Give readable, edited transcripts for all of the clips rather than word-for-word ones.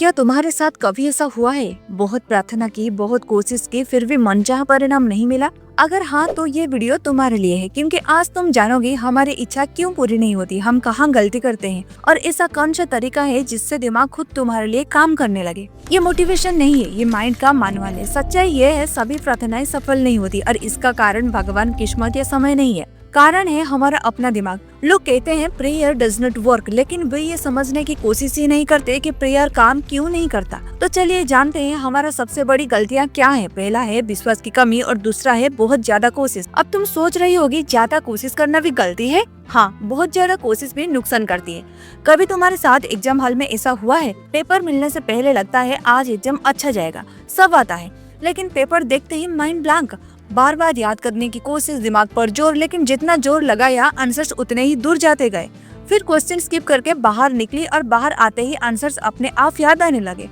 क्या तुम्हारे साथ कभी ऐसा हुआ है, बहुत प्रार्थना की, बहुत कोशिश की, फिर भी मनचाहा परिणाम नहीं मिला? अगर हाँ तो ये वीडियो तुम्हारे लिए है, क्योंकि आज तुम जानोगे हमारी इच्छा क्यों पूरी नहीं होती, हम कहाँ गलती करते हैं और ऐसा कौन सा तरीका है जिससे दिमाग खुद तुम्हारे लिए काम करने लगे। ये मोटिवेशन नहीं है, ये माइंड का मानुअल है। सच्चाई ये है, सभी प्रार्थनाएं सफल नहीं होती और इसका कारण भगवान, किस्मत या समय नहीं है। कारण है हमारा अपना दिमाग। लोग कहते हैं प्रेयर डज नॉट वर्क, लेकिन वे ये समझने की कोशिश ही नहीं करते कि प्रेयर काम क्यों नहीं करता। तो चलिए जानते हैं हमारा सबसे बड़ी गलतियां क्या है। पहला है विश्वास की कमी और दूसरा है बहुत ज्यादा कोशिश। अब तुम सोच रही होगी ज्यादा कोशिश करना भी गलती है? हाँ, बहुत ज्यादा कोशिश भी नुकसान करती है। कभी तुम्हारे साथ एग्जाम हॉल में ऐसा हुआ है, पेपर मिलने से पहले लगता है आज एग्जाम अच्छा जाएगा, सब आता है, लेकिन पेपर देखते ही माइंड ब्लैंक। बार बार याद करने की कोशिश, दिमाग पर जोर, लेकिन जितना जोर लगाया आंसर्स उतने ही दूर जाते गए। फिर क्वेश्चन स्किप करके बाहर निकली और बाहर आते ही आंसर्स अपने आप याद आने लगे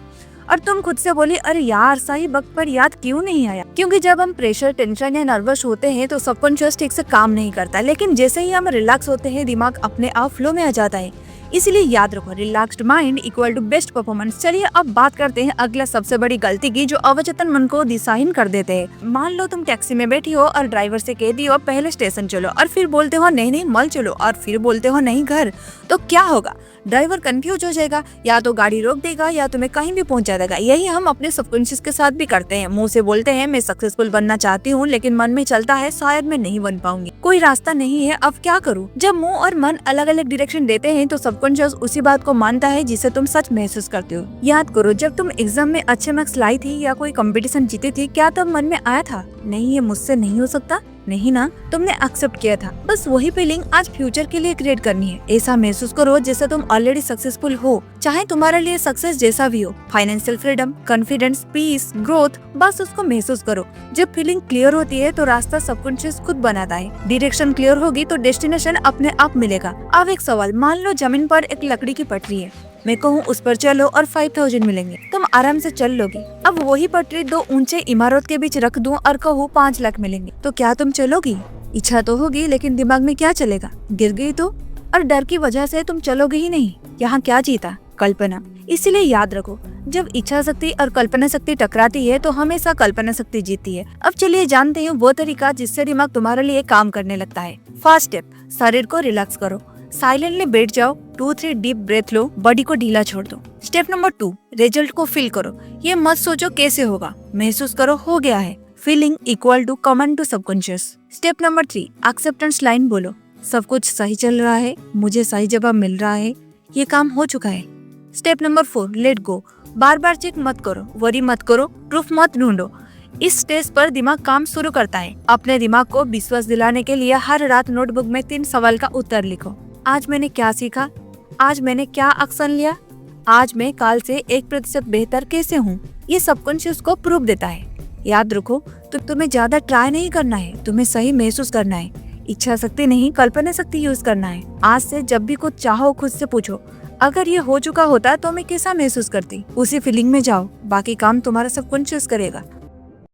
और तुम खुद से बोली, अरे यार सही वक्त पर याद क्यों नहीं आया। क्योंकि जब हम प्रेशर, टेंशन या नर्वस होते हैं तो सबकॉन्शियस ठीक से काम नहीं करता, लेकिन जैसे ही हम रिलैक्स होते हैं दिमाग अपने आप फ्लो में आ जाता है। इसलिए याद रखो, relaxed mind equal to best performance. चलिए अब बात करते हैं अगला सबसे बड़ी गलती की, जो अवचेतन मन को दिशाहीन कर देते हैं। मान लो तुम टैक्सी में बैठी हो और ड्राइवर से कह दियो पहले स्टेशन चलो, और फिर बोलते हो नहीं नहीं मॉल चलो, और फिर बोलते हो नहीं घर। तो क्या होगा? ड्राइवर कंफ्यूज हो जाएगा, या तो गाड़ी रोक देगा या तुम्हें कहीं भी पहुंचा देगा। यही हम अपने सबकॉन्शियस के साथ भी करते हैं। मुंह से बोलते हैं मैं सक्सेसफुल बनना चाहती हूँ, लेकिन मन में चलता है शायद मैं नहीं बन पाऊंगी, कोई रास्ता नहीं है, अब क्या करूँ। जब मुंह और मन अलग अलग डायरेक्शन देते हैं तो सबकॉन्शियस उसी बात को मानता है जिसे तुम सच महसूस करते हो। याद करो, जब तुम एग्जाम में अच्छे मार्क्स लाई थी या कोई कंपटीशन जीती थी, क्या तब मन में आया था नहीं ये मुझसे नहीं हो सकता? नहीं ना, तुमने एक्सेप्ट किया था। बस वही फीलिंग आज फ्यूचर के लिए क्रिएट करनी है। ऐसा महसूस करो जैसे तुम ऑलरेडी सक्सेसफुल हो, चाहे तुम्हारे लिए सक्सेस जैसा भी हो, financial freedom, confidence, peace, growth, बस उसको महसूस करो। जब फीलिंग क्लियर होती है तो रास्ता सबकॉन्शियस खुद बनाता है। डायरेक्शन क्लियर होगी तो डेस्टिनेशन अपने आप मिलेगा। अब एक सवाल, मान लो जमीन पर एक लकड़ी की पटरी है, मैं कहूँ उस पर चलो और 5000 मिलेंगे, तुम आराम से चल लोगी। अब वही पटरी दो ऊंचे इमारत के बीच रख दूं और कहूँ 5 लाख मिलेंगे, तो क्या तुम चलोगी? इच्छा तो होगी, लेकिन दिमाग में क्या चलेगा? गिर गई तो? और डर की वजह से तुम चलोगे ही नहीं। यहाँ क्या जीता? कल्पना। इसीलिए याद रखो, जब इच्छा शक्ति और कल्पना शक्ति टकराती है तो हमेशा कल्पना शक्ति जीतती है। अब चलिए जानते हैं वो तरीका जिससे दिमाग तुम्हारे लिए काम करने लगता है। फर्स्ट स्टेप, शरीर को रिलैक्स करो, साइलेंटली बैठ जाओ, 2-3 डीप ब्रेथ लो, बॉडी को ढीला छोड़ दो। स्टेप नंबर 2, रिजल्ट को फील करो। ये मत सोचो कैसे होगा, महसूस करो हो गया है। Feeling equal to command to subconscious. Step number 3, acceptance line बोलो, सब कुछ सही चल रहा है, मुझे सही जवाब मिल रहा है, ये काम हो चुका है। स्टेप नंबर 4, लेट गो, बार बार चेक मत करो, वरी मत करो, प्रूफ मत ढूंढो। इस स्टेज पर दिमाग काम शुरू करता है। अपने दिमाग को विश्वास दिलाने के लिए हर रात नोटबुक में 3 सवाल का उत्तर लिखो। आज मैंने क्या सीखा? आज मैंने क्या एक्शन लिया? आज मैं कल से 1% बेहतर कैसे हूँ? ये सबकॉन्शियस को प्रूफ देता है। याद रखो, तो तुम्हें ज्यादा ट्राई नहीं करना है, तुम्हें सही महसूस करना है। इच्छा शक्ति नहीं, कल्पना शक्ति यूज करना है। आज से जब भी कुछ चाहो खुद से पूछो, अगर ये हो चुका होता तो मैं कैसा महसूस करती? उसी फीलिंग में जाओ, बाकी काम तुम्हारा सबकॉन्शियस करेगा।